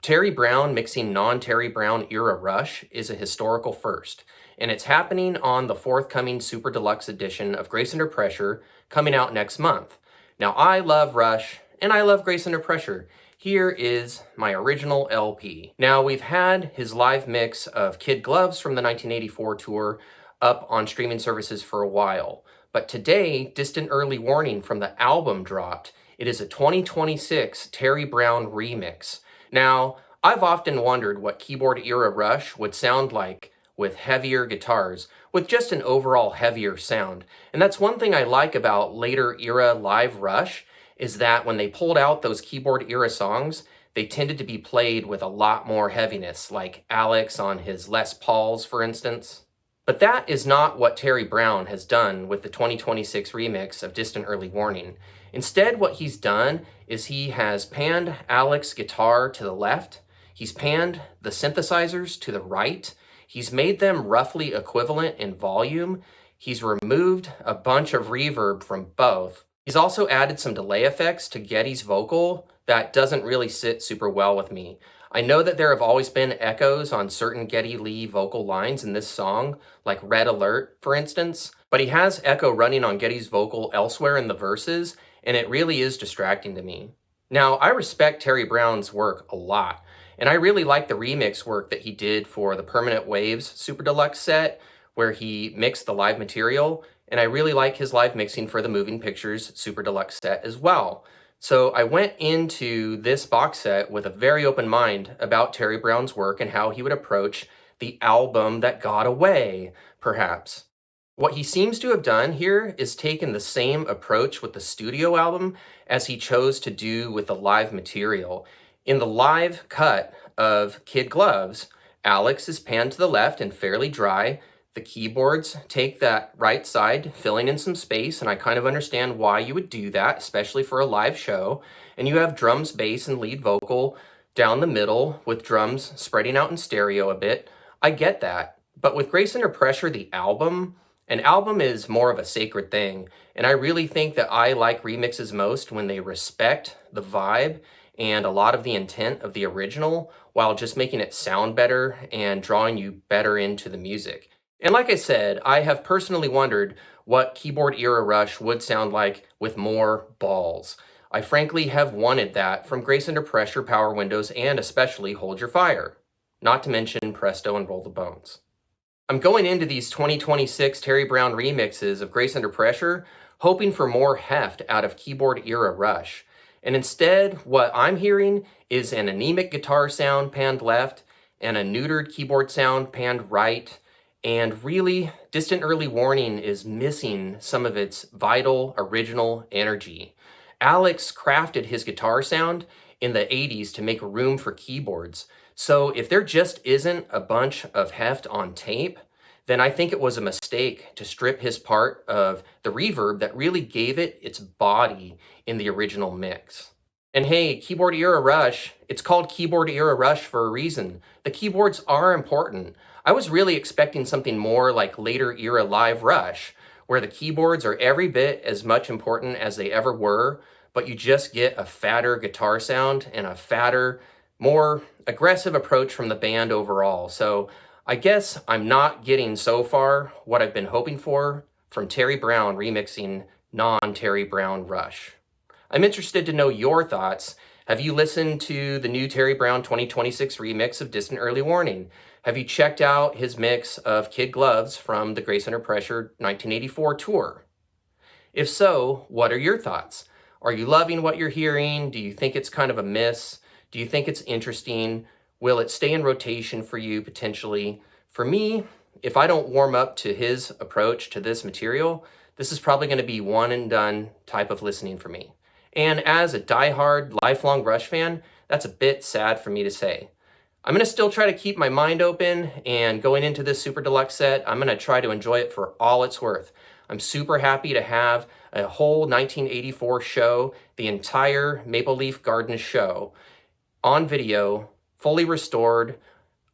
Terry Brown mixing non-Terry Brown era Rush is a historical first, and it's happening on the forthcoming Super Deluxe edition of Grace Under Pressure coming out next month. Now, I love Rush, and I love Grace Under Pressure. Here is my original LP. Now, we've had his live mix of Kid Gloves from the 1984 tour up on streaming services for a while, but today, Distant Early Warning from the album dropped. It is a 2026 Terry Brown remix. Now, I've often wondered what keyboard era Rush would sound like with heavier guitars, with just an overall heavier sound. And that's one thing I like about later era live Rush, is that when they pulled out those keyboard era songs, they tended to be played with a lot more heaviness, like Alex on his Les Pauls, for instance. But that is not what Terry Brown has done with the 2026 remix of Distant Early Warning. Instead, what he's done is he has panned Alex's guitar to the left, he's panned the synthesizers to the right, he's made them roughly equivalent in volume, he's removed a bunch of reverb from both. He's also added some delay effects to Geddy's vocal that doesn't really sit super well with me. I know that there have always been echoes on certain Geddy Lee vocal lines in this song, like Red Alert, for instance, but he has echo running on Geddy's vocal elsewhere in the verses, and it really is distracting to me. Now, I respect Terry Brown's work a lot, and I really like the remix work that he did for the Permanent Waves Super Deluxe set, where he mixed the live material, and I really like his live mixing for the Moving Pictures Super Deluxe set as well. So I went into this box set with a very open mind about Terry Brown's work and how he would approach the album that got away, perhaps. What he seems to have done here is taken the same approach with the studio album as he chose to do with the live material. In the live cut of Kid Gloves, Alex is panned to the left and fairly dry. The keyboards take that right side, filling in some space, and I kind of understand why you would do that, especially for a live show. And you have drums, bass, and lead vocal down the middle with drums spreading out in stereo a bit. I get that. But with Grace Under Pressure, the album, an album is more of a sacred thing. And I really think that I like remixes most when they respect the vibe and a lot of the intent of the original while just making it sound better and drawing you better into the music. And like I said, I have personally wondered what keyboard era Rush would sound like with more balls. I frankly have wanted that from Grace Under Pressure, Power Windows, and especially Hold Your Fire. Not to mention Presto and Roll the Bones. I'm going into these 2026 Terry Brown remixes of Grace Under Pressure hoping for more heft out of keyboard era Rush. And instead, what I'm hearing is an anemic guitar sound panned left and a neutered keyboard sound panned right. And really, Distant Early Warning is missing some of its vital, original energy. Alex crafted his guitar sound in the 80s to make room for keyboards. So if there just isn't a bunch of heft on tape, then I think it was a mistake to strip his part of the reverb that really gave it its body in the original mix. And hey, Keyboard Era Rush, it's called Keyboard Era Rush for a reason. The keyboards are important. I was really expecting something more like later era live Rush, where the keyboards are every bit as much important as they ever were, but you just get a fatter guitar sound and a fatter, more aggressive approach from the band overall. So I guess I'm not getting so far what I've been hoping for from Terry Brown remixing non-Terry Brown Rush. I'm interested to know your thoughts. Have you listened to the new Terry Brown 2026 remix of Distant Early Warning? Have you checked out his mix of Kid Gloves from the Grace Under Pressure 1984 tour? If so, what are your thoughts? Are you loving what you're hearing? Do you think it's kind of a miss? Do you think it's interesting? Will it stay in rotation for you potentially? For me, if I don't warm up to his approach to this material, this is probably going to be one and done type of listening for me. And as a diehard, lifelong Rush fan, that's a bit sad for me to say. I'm going to still try to keep my mind open, and going into this Super Deluxe set, I'm going to try to enjoy it for all it's worth. I'm super happy to have a whole 1984 show, the entire Maple Leaf Gardens show, on video, fully restored,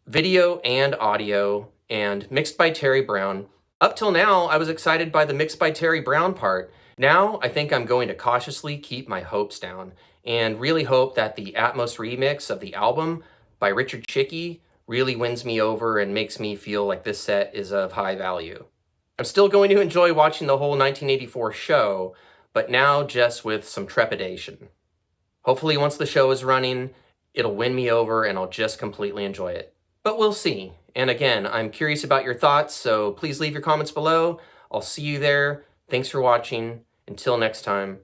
video and audio, and mixed by Terry Brown. Up till now, I was excited by the mixed by Terry Brown part. Now, I think I'm going to cautiously keep my hopes down and really hope that the Atmos remix of the album by Richard Schickey really wins me over and makes me feel like this set is of high value. I'm still going to enjoy watching the whole 1984 show, but now just with some trepidation. Hopefully once the show is running, it'll win me over and I'll just completely enjoy it. But we'll see. And again, I'm curious about your thoughts, so please leave your comments below. I'll see you there. Thanks for watching. Until next time,